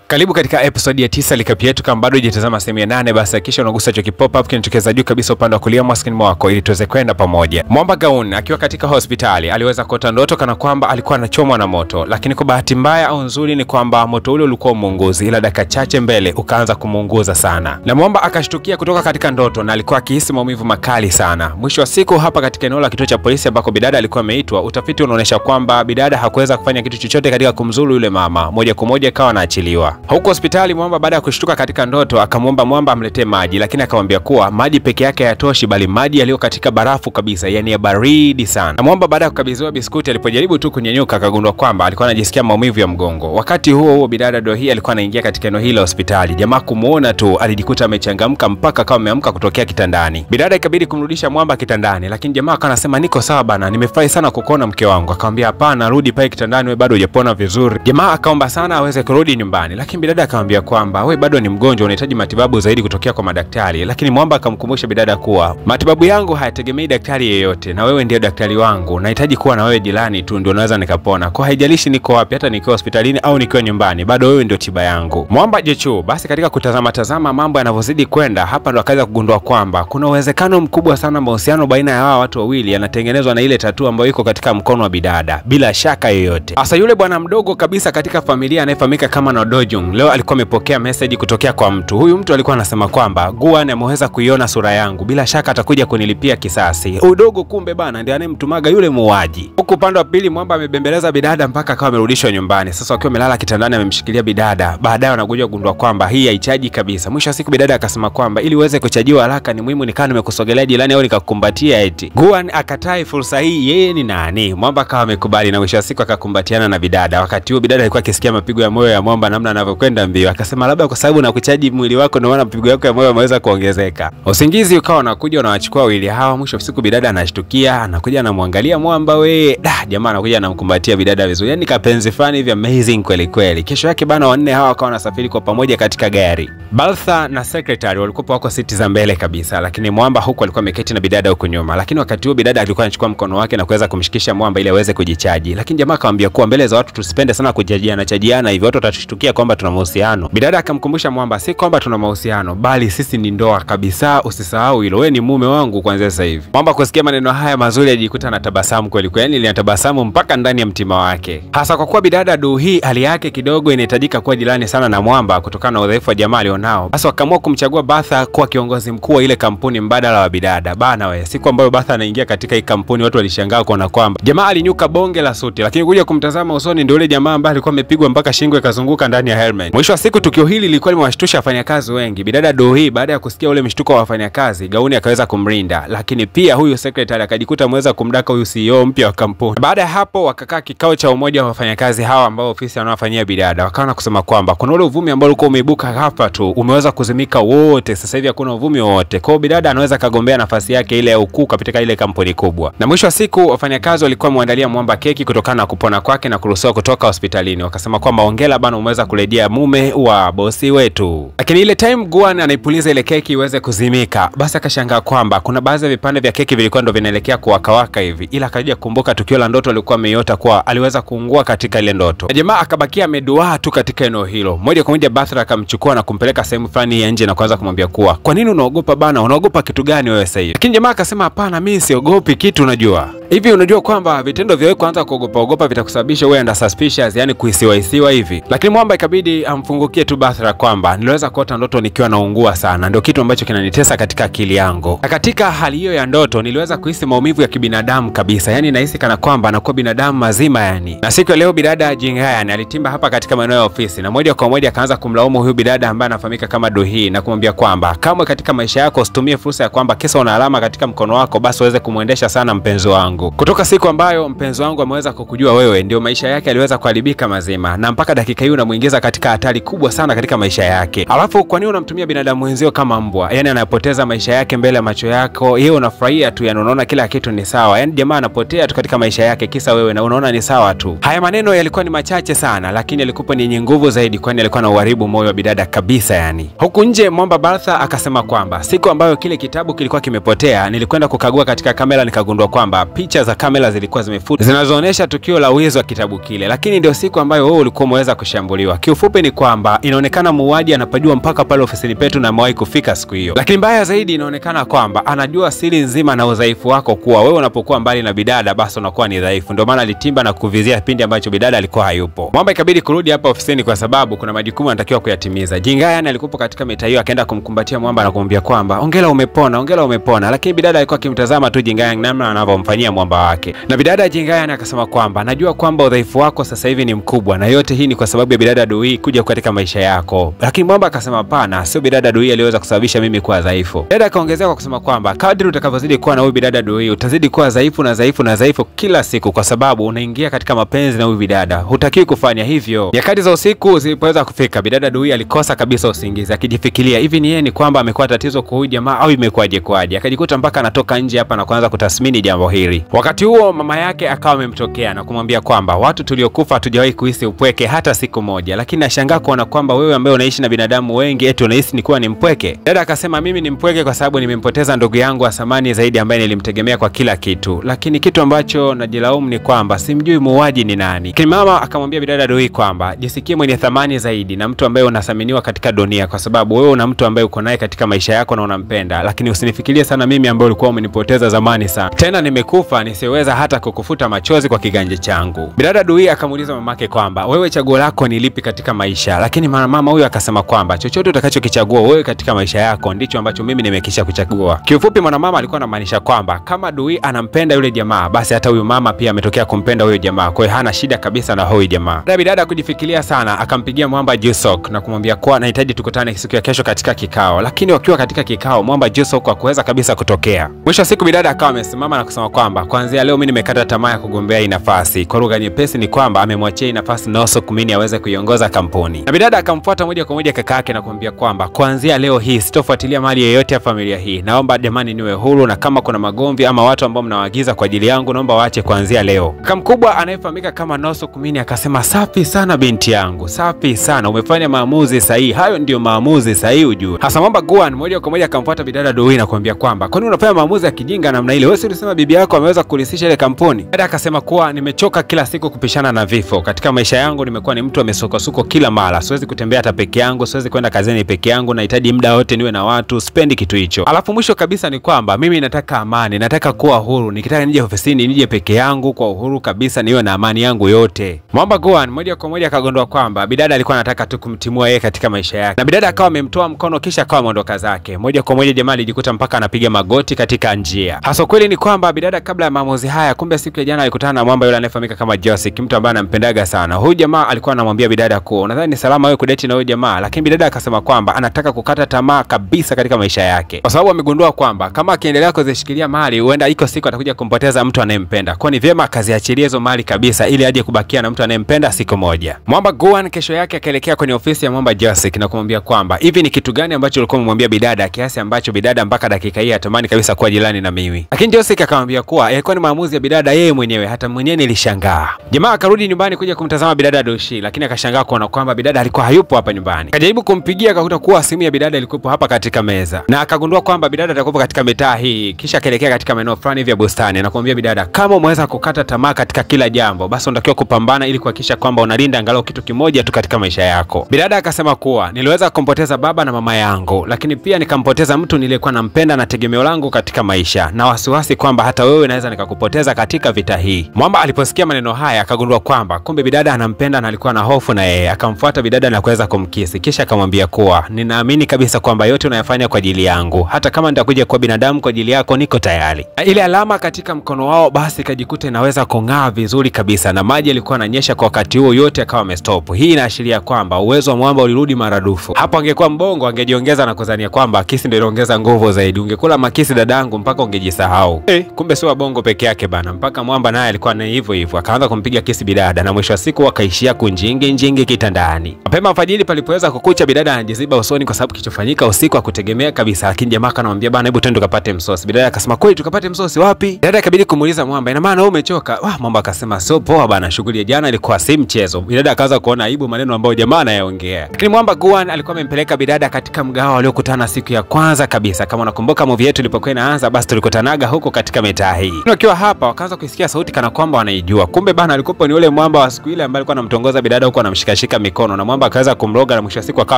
Karibu katika episode ya 9 likapi yetu. Kama bado hujatazama sehemu ya 8, basi kisha unagusa hicho kipop up kinatokeza juu kabisa upande wa kulia maskini mwako ili tuweze kwenda pamoja. Mwamba Gaun akiwa katika hospitali aliweza kuota ndoto kana kwamba alikuwa anachomwa na moto, lakini kwa bahati mbaya au nzuri ni kwamba moto ule ulikuwa muunguzi, ila dakika chache mbele ukaanza kumuunguza sana. Na Mwamba akashtukia kutoka katika ndoto na alikuwa akihisi maumivu makali sana. Mwisho wa siku hapa katika eneo la kituo cha polisi ambako bidada alikuwa ameitwa, utafiti unaonyesha kwamba bidada hakuweza kufanya kitu chochote katika kumzuru yule mama, moja kwa moja akawa anaachiliwa. Huko hospitali Mwamba baada ya kushtuka katika ndoto akamwomba Mwamba amletee maji, lakini akamwambia kuwa maji peke yake hayatoshi bali maji yaliyo katika barafu kabisa, yani ya baridi sana. Na Mwamba baada ya kukabidhiwa biskuti alipojaribu tu kunyanyuka akagundua kwamba alikuwa anajisikia maumivu ya mgongo. Wakati huo bidada ndio hii alikuwa anaingia katika eneo hilo hospitali. Jamaa kumuona tu alijikuta amechangamka mpaka kama ameamka kutokea kitandani. Bidada ikabidi kumrudisha Mwamba kitandani, lakini jamaa akasema niko sawa bana, nimefurahi sana kukuona mke wangu. Akamwambia hapana, rudi pale kitandani, wewe bado hujapona vizuri. Jamaa akaomba sana aweze kurudi nyumbani, lakini bidada akamwambia kwamba wewe bado ni mgonjwa, unahitaji matibabu zaidi kutokea kwa madaktari. Lakini Mwamba akamkumbusha bidada kuwa matibabu yangu hayategemei daktari yeyote, na wewe ndiye daktari wangu, nahitaji kuwa na wewe jirani tu ndio naweza nikapona. Kwa haijalishi niko wapi, hata nikiwa hospitalini au nikiwa nyumbani, bado wewe ndio tiba yangu. Mwamba jechu basi katika kutazama mambo yanavyozidi kwenda, hapa ndo akaanza kugundua kwamba kuna uwezekano mkubwa sana mahusiano baina ya hawa watu wawili yanatengenezwa na ile tattoo ambayo iko katika mkono wa bidada, bila shaka yoyote. Hasa yule bwana mdogo kabisa katika familia anayefahamika kama Nodojung leo alikuwa amepokea message kutokea kwa mtu. Huyu mtu alikuwa anasema kwamba Guan ameweza kuiona sura yangu, bila shaka atakuja kunilipia kisasi. Udogo kumbe bana ndiye anemtumaga yule muuaji. Huko upande wa pili Mwamba amebembeleza bidada mpaka akawa amerudishwa nyumbani. Sasa wakiwa amelala kitandani amemshikilia bidada. Baadaye wanakuja kugundua kwamba hii haichaji kabisa. Mwisho wa siku bidada akasema kwamba ili uweze kuchajiwa haraka ni muhimu nikaa nimekusogelea jirani au nikakukumbatia eti. Guan akatai fursa hii, yeye ni nani? Mwamba akawa amekubali na mwisho wa siku akakumbatiana na bidada. Wakati huo bidada alikuwa akisikia mapigo ya moyo ya Mwamba namna anavyokwenda mbio. Akasema labda kwa sababu na kuchaji mwili wako ndio maana mapigo yako ya moyo yameweza kuongezeka. Usingizi ukawa unakuja unawachukua wawili hawa. Mwisho wa siku bidada anashtukia, anakuja anamwangalia Mwamba, we jamaa anakuja anamkumbatia bidada vizuri. Yaani kapenzi fulani hivi amazing kweli kweli. Kesho yake bana wanne hawa wakawa wanasafiri kwa pamoja katika gari. Baltha na secretary walikuwa wako siti za mbele kabisa, lakini Mwamba huko alikuwa ameketi na bidada huko nyuma. Lakini wakati huo bidada alikuwa anachukua mkono wake na kuweza kumshikisha Mwamba ili aweze kujichaji. Lakini jamaa akamwambia kuwa mbele za watu tusipende sana kuchajiana hivi, watu watashtukia kwamba tuna mahusiano. Bidada akamkumbusha Mwamba si kwamba tuna mahusiano bali sisi ni ndoa kabisa, usisahau hilo, wewe ni mume wangu kuanzia sasa hivi. Mwamba kusikia maneno haya mazuri alijikuta na tabasamu kweli kweli, yani tabasamu mpaka ndani ya mtima wake. Hasa kwa kuwa bidada hii hali yake kidogo inahitajika kuwa jirani sana na Mwamba kutokana na udhaifu wa jamaa alionao. Hasa wakaamua kumchagua Baltha kuwa kiongozi mkuu wa ile kampuni mbadala wa bidada. Bana wewe, siku ambayo Baltha anaingia katika hii kampuni watu walishangaa kuona kwamba jamaa alinyuka bonge la suti, lakini kuja kumtazama usoni ndio yule jamaa ambaye alikuwa amepigwa mpaka shingo ikazunguka ndani ya helmet. Mwisho wa siku tukio hili lilikuwa limewashtusha wafanyakazi wengi. Bidada hii baada ya kusikia ule mshtuko wa wafanyakazi, Gauni akaweza kumrinda, lakini pia huyu secretary akajikuta ameweza kumdaka huyu CEO mpya wa kampuni. Baada ya hapo wakakaa kikao cha umoja wa wafanyakazi hawa ambao ofisi wanawafanyia bidada. Wakaanza kusema kwamba kuna ule uvumi ambao ulikuwa umeibuka hapa tu umeweza kuzimika wote, sasa hivi hakuna uvumi wote. Kwa hiyo bidada anaweza kagombea nafasi yake ile ya ukuu katika ile kampuni kubwa. Na mwisho wa siku wafanyakazi walikuwa muandalia Mwamba keki kutokana na kupona kwake na kuruhusiwa kutoka hospitalini. Wakasema kwamba hongera bana, umeweza kurejea mume wa bosi wetu. Lakini ile time Guan anaipuliza ile keki iweze kuzimika, basi akashangaa kwamba kuna baadhi ya vipande vya keki vilikuwa ndo vinaelekea kuwakawaka hivi, ila akaja kukumbuka tukio la ndoto alikuwa ameiota kwa aliweza kuungua katika ile ndoto. Na jamaa akabakia ameduaa tu katika eneo hilo. Moja kwa moja Baltha akamchukua na kumpeleka sehemu fulani ya nje na kuanza kumwambia kuwa kwa nini unaogopa bana, unaogopa kitu gani wewe sasa hivi? Lakini jamaa akasema hapana, mimi siogopi kitu. Unajua hivi, unajua kwamba vitendo vya wewe kuanza kuogopa vitakusababisha wewe under suspicious, yani kuhisiwa hivi. Lakini Mwamba ikabidi amfungukie tu Baltha kwamba niliweza kuota ndoto nikiwa naungua sana, ndio kitu ambacho kinanitesa katika akili yangu. Na katika hali hiyo ya ndoto niliweza kuhisi maumivu ya kibinadamu kabisa, yani nahisi kana kwamba anakuwa binadamu mazima yani. Na siku ya leo bidada Jinghayan alitimba hapa katika maeneo ya ofisi na moja kwa moja akaanza kumlaumu huyu bidada ambaye anafahamika kama Dohi na kumwambia kwamba kama katika maisha yako usitumie fursa ya kwamba kesa una alama katika mkono wako basi uweze kumuendesha sana mpenzi wangu. Kutoka siku ambayo mpenzi wangu ameweza kukujua wewe, ndio maisha yake aliweza kuharibika mazima, na mpaka dakika hii unamuingiza katika hatari kubwa sana katika maisha yake. Alafu kwa nini unamtumia binadamu wenzio kama mbwa? Yani anapoteza maisha yake mbele ya macho yako, yeye unafurahia tu, yani unaona kila kitu ni sawa. Yani jamaa anapotea tu katika maisha yake kisa wewe na unaona ni sawa tu. Haya maneno yalikuwa ni machache sana, lakini yalikuwa ni yenye nguvu zaidi, kwani alikuwa na uharibu moyo wa bidada kabisa yani. Huku nje Mwamba Baltha akasema kwamba siku ambayo kile kitabu kilikuwa kimepotea, nilikwenda kukagua katika kamera nikagundua kwamba picha za kamera zilikuwa zimefutwa zinazoonyesha tukio la wizi wa kitabu kile, lakini ndio siku ambayo wewe ulikuwa umeweza kushambuliwa. Kiufupi ni kwamba inaonekana muuaji anapajua mpaka pale ofisini petu na amewahi kufika siku hiyo. Lakini mbaya zaidi inaonekana kwamba anajua siri nzima na udhaifu wako, kuwa wewe unapokuwa mbali na bidada basi unakuwa ni dhaifu. Ndio maana alitimba na kuvizia pindi ambacho bidada alikuwa hayupo. Mwamba ikabidi kurudi hapa ofisini kwa sababu kuna majukumu anatakiwa kuyatimiza. Jingaya alikuwa katika meta hiyo, akaenda kumkumbatia Mwamba na kumwambia kwamba hongera umepona, hongera umepona. Lakini bidada alikuwa akimtazama tu Jingaya namna anavyomfanyia Mwamba wake. Na bidada Jingaya akasema kwamba najua kwamba udhaifu wako sasa hivi ni mkubwa na yote hii ni kwa sababu ya bidada Dui kuja katika maisha yako. Lakini Mwamba akasema hapana, sio bidada Dui aliweza kusababisha mimi kuwa dhaifu. Bidada akaongezea kwa kusema kwamba kadri utakavyozidi kuwa na huyu bidada Dui utazidi kuwa dhaifu na dhaifu na dhaifu kila siku, kwa sababu unaingia katika mapenzi na huyu bidada. Hutakiwi kufanya hivyo. Nyakati za usiku zilipoweza kufika, bidada Dui alikosa kabisa usingizi, akijifikiria hivi ni yeye ni kwamba amekuwa tatizo kwa huyu jamaa au imekuwaje kwaje. Akajikuta mpaka anatoka nje hapa na kuanza kutathmini jambo hili. Wakati huo mama yake akawa amemtokea na kumwambia kwamba watu tuliokufa hatujawahi kuhisi upweke hata siku moja, lakini nashangaa kuona kwamba wewe ambaye unaishi na binadamu wengi eti unahisi ni kuwa ni mpweke. Dada akasema mimi ni mpweke kwa sababu nimempoteza ndugu yangu wa thamani zaidi ambaye nilimtegemea kwa kila kitu, lakini kitu ambacho najilaumu ni kwamba simjui muuaji ni nani. Lakini mama akamwambia bidada Dui kwamba jisikie mwenye thamani zaidi na mtu ambaye unathaminiwa katika dunia, kwa sababu wewe una mtu ambaye uko naye katika maisha yako na unampenda, lakini usinifikirie sana mimi ambaye ulikuwa umenipoteza zamani sana. Tena nimekufa nisiweza hata kukufuta machozi kwa kiganja changu. Bidada Dui akamuuliza mamake kwamba wewe chaguo lako ni lipi katika maisha, lakini mama huyu akasema kwamba chochote utakachokichagua wewe katika maisha yako ndicho ambacho mimi nimekisha kuchagua. Kiufupi mwanamama alikuwa anamaanisha kwamba kama Dui anampenda yule jamaa basi hata huyu mama pia ametokea kumpenda huyo jamaa, kwa hiyo hana shida kabisa na huyo jamaa. Bidada kujifikiria sana akampigia Mwamba Jusok na kumwambia kwa nahitaji tukutane siku ya kesho katika kikao. Lakini wakiwa katika kikao Mwamba Jusok hakuweza kabisa kutokea. Mwisho wa siku bidada akawa amesimama na kusema kwamba kuanzia leo mimi nimekata tamaa ya kugombea hii nafasi. Kwa lugha nyepesi ni kwamba amemwachia hii nafasi Nosok Mini aweze kuiongoza kampuni. Na bidada akamfuata moja kwa moja kaka yake na kumwambia kwamba kuanzia leo hii sitofuatilia mali yoyote ya familia hii. Naomba jamani niwe huru, na kama kuna magomvi ama watu ambao mnawaagiza kwa ajili yangu naomba waache kuanzia leo. Kaka mkubwa anayefahamika kama Nosok Mini akasema safi sana binti yangu, safi sana, umefanya maamuzi sahihi. Hayo ndio maamuzi sahihi ujue. Hasa Mwamba Guan moja kwa moja akamfuata bidada Dui na kumwambia kwamba kwani unafanya maamuzi ya kijinga namna ile? Wewe si ulisema bibi yako ameweza kulisisha ile kampuni? Dada akasema kuwa nimechoka kila siku kupishana na vifo. Katika maisha yangu nimekuwa ni mtu amesukosuko kila mara. Siwezi kutembea hata peke yangu, siwezi kwenda kazini peke yangu, nahitaji muda wote niwe na watu, sipendi kitu hicho. Alafu mwisho kabisa ni kwamba mimi nataka amani, nataka kuwa huru. Nikitaka nije ofisini nije peke yangu kwa uhuru kabisa, niwe na amani yangu yote. Mwamba Guan moja kwa moja akagundua kwamba bidada alikuwa anataka tu kumtimua yeye katika maisha yake. Na bidada akawa amemtoa mkono kisha akawa ameondoka zake. Moja kwa moja jamaa alijikuta mpaka anapiga magoti katika njia. Hasa kweli ni kwamba bidada kabla ya maamuzi haya, kumbe siku ya jana alikutana na Mwamba yule anayefahamika kama Josik, mtu ambaye anampendaga sana. Huyu jamaa alikuwa anamwambia bidada kuwa nadhani ni salama wewe kudeti na huyu jamaa, lakini bidada akasema kwamba anataka kukata tamaa kabisa katika maisha yake, kwa sababu amegundua kwamba kama akiendelea kuzishikilia mali huenda iko siku atakuja kumpoteza mtu anayempenda. Kwa ni vyema akaziachilie hizo mali kabisa ili aje kubakia na mtu anayempenda siku moja. Mwamba Guan kesho yake akaelekea kwenye ofisi ya Mwamba Josik na kumwambia kwamba hivi ni kitu gani ambacho ulikuwa umemwambia bidada kiasi ambacho bidada mpaka dakika hii atamani kabisa kuwa jirani na mimi. Lakini Josik akamwambia kuwa yalikuwa ni maamuzi ya bidada yeye mwenyewe, hata mwenyewe nilishangaa. Jamaa akarudi nyumbani kuja kumtazama bidada Doshi, lakini akashangaa kuona kwamba bidada alikuwa hayupo hapa nyumbani. Akajaribu kumpigia akakuta kuwa simu ya bidada ilikuwa hapa katika meza, na akagundua kwamba bidada atakuwa katika mitaa hii. Kisha akaelekea katika maeneo fulani hivi ya bustani na kumwambia bidada, kama umeweza kukata tamaa katika kila jambo basi unatakiwa kupambana ili kuhakikisha kwamba unalinda angalau kitu kimoja tu katika maisha yako. Bidada akasema kuwa niliweza kumpoteza baba na mama yangu, lakini pia nikampoteza mtu niliyekuwa nampenda na tegemeo langu katika maisha, na wasiwasi kwamba hata wewe naweza nikakupoteza katika vita hii. Mwamba aliposikia maneno haya akagundua kwamba kumbe bidada anampenda na alikuwa na hofu na yeye. Akamfuata bidada na kuweza kumkisi, kisha akamwambia kuwa ninaamini kabisa kwamba yote unayofanya kwa ajili yangu, hata kama nitakuja kuwa binadamu kwa ajili yako niko tayari. Na ile alama katika mkono wao basi kajikuta inaweza kung'aa vizuri kabisa, na maji yalikuwa yananyesha kwa wakati huo yote akawa amestop. Hii inaashiria kwamba uwezo wa Mwamba ulirudi maradufu. Hapo angekuwa mbongo angejiongeza na kuzania kwamba kisi ndio inaongeza nguvu zaidi. Ungekula makisi dadangu mpaka ungejisahau. Kumbe sio bongo peke yake bana, mpaka Mwamba naye alikuwa na hivyo hivyo, akaanza kumpiga kisi bidada na mwisho wa siku wakaishia kunjingi kitandani. Mapema alfajiri palipoweza kukucha, bidada anajiziba usoni kwa sababu kichofanyika usiku akutegemea kabisa, lakini jamaa kanamwambia bana, hebu twende tukapate msosi. Bidada akasema kweli tukapate msosi wapi? Bidada ikabidi kumuuliza Mwamba, ina maana wewe umechoka? Mwamba akasema sio poa bana, shughuli ya jana ilikuwa si mchezo. Bidada akaanza kuona aibu maneno ambayo jamaa anayaongea. Lakini Mwamba Guan alikuwa amempeleka bidada katika mgahawa waliokutana siku ya kwanza kabisa. Kama unakumbuka movie yetu ilipokuwa inaanza, basi tulikutanaga huko katika mitaa hii. Wakiwa hapa wakaanza kusikia sauti kana kwamba wanaijua. Kumbe bana alikuwa ni yule Mwamba wa siku ile ambaye alikuwa anamtongoza bidada huko anamshikashika katika mikono na mwamba akaweza kumroga na mwisho wa siku akawa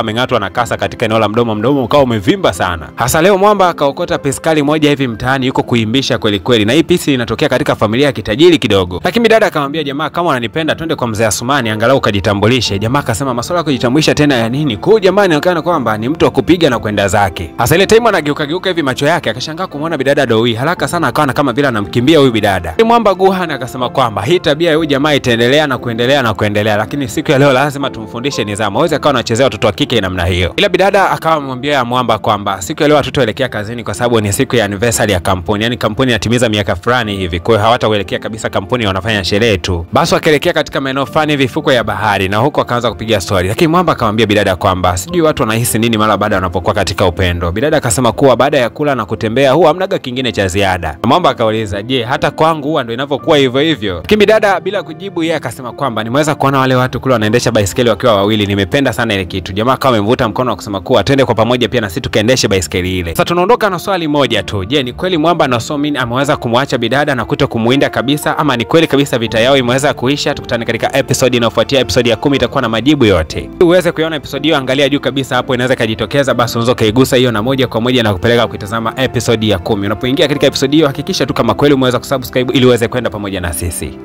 ameng'atwa na kasa katika eneo la mdomo ukawa umevimba sana. Hasa leo mwamba akaokota piskali moja hivi mtaani yuko kuimbisha kweli kweli, na hii pisi inatokea katika familia ya kitajiri kidogo. Lakini dada akamwambia jamaa, kama unanipenda twende kwa mzee Asumani angalau ukajitambulishe. Jamaa akasema masuala ya kujitambulisha tena ya nini? Kwa jamaa inaonekana kwamba ni mtu wa kupiga na kwenda zake. Hasa ile time anageuka hivi macho yake akashangaa kumwona bidada Doi, haraka sana akaona kama vile anamkimbia huyu bidada. Mwamba Guhan akasema kwamba hii tabia ya huyu jamaa itaendelea na kuendelea, lakini siku ya leo lazima tumfundishe nidhamu. Hawezi akawa anachezea watoto wa kike namna hiyo. Ila bidada akawa amemwambia Mwamba kwamba siku ya leo watoto waelekea kazini kwa sababu ni siku ya anniversary ya kampuni. Yaani kampuni inatimiza miaka fulani hivi. Kwa hiyo hawataelekea kabisa kampuni, wanafanya sherehe tu. Basi wakaelekea katika maeneo fulani hivi fuko ya bahari na huko akaanza kupiga story. Lakini Mwamba akamwambia bidada kwamba sijui watu wanahisi nini mara baada wanapokuwa katika upendo. Bidada akasema kuwa baada ya kula na kutembea huwa hamnaga kingine cha ziada. Mwamba akauliza, "Je, hata kwangu huwa ndio inavyokuwa hivyo?" Lakini bidada bila kujibu yeye akasema kwamba nimeweza kuona wale watu kule wanaendesha baiskeli wakiwa wawili, nimependa sana ile kitu. Jamaa kama amemvuta mkono na kusema kuwa twende kwa pamoja pia na sisi tukaendeshe baiskeli ile. Sasa tunaondoka na swali moja tu. Je, ni kweli Mwamba na Somin ameweza kumwacha bidada na kutokumwinda kabisa, ama ni kweli kabisa vita yao imeweza kuisha? Tukutane katika episode inayofuatia, episode ya 10 itakuwa na majibu yote. Uweze kuiona episode hiyo, angalia juu kabisa hapo inaweza kujitokeza, basi unaweza kaigusa hiyo na moja kwa moja na kupeleka kuitazama episode ya 10. Unapoingia katika episode hiyo hakikisha tu kama kweli umeweza kusubscribe ili uweze kwenda pamoja na sisi.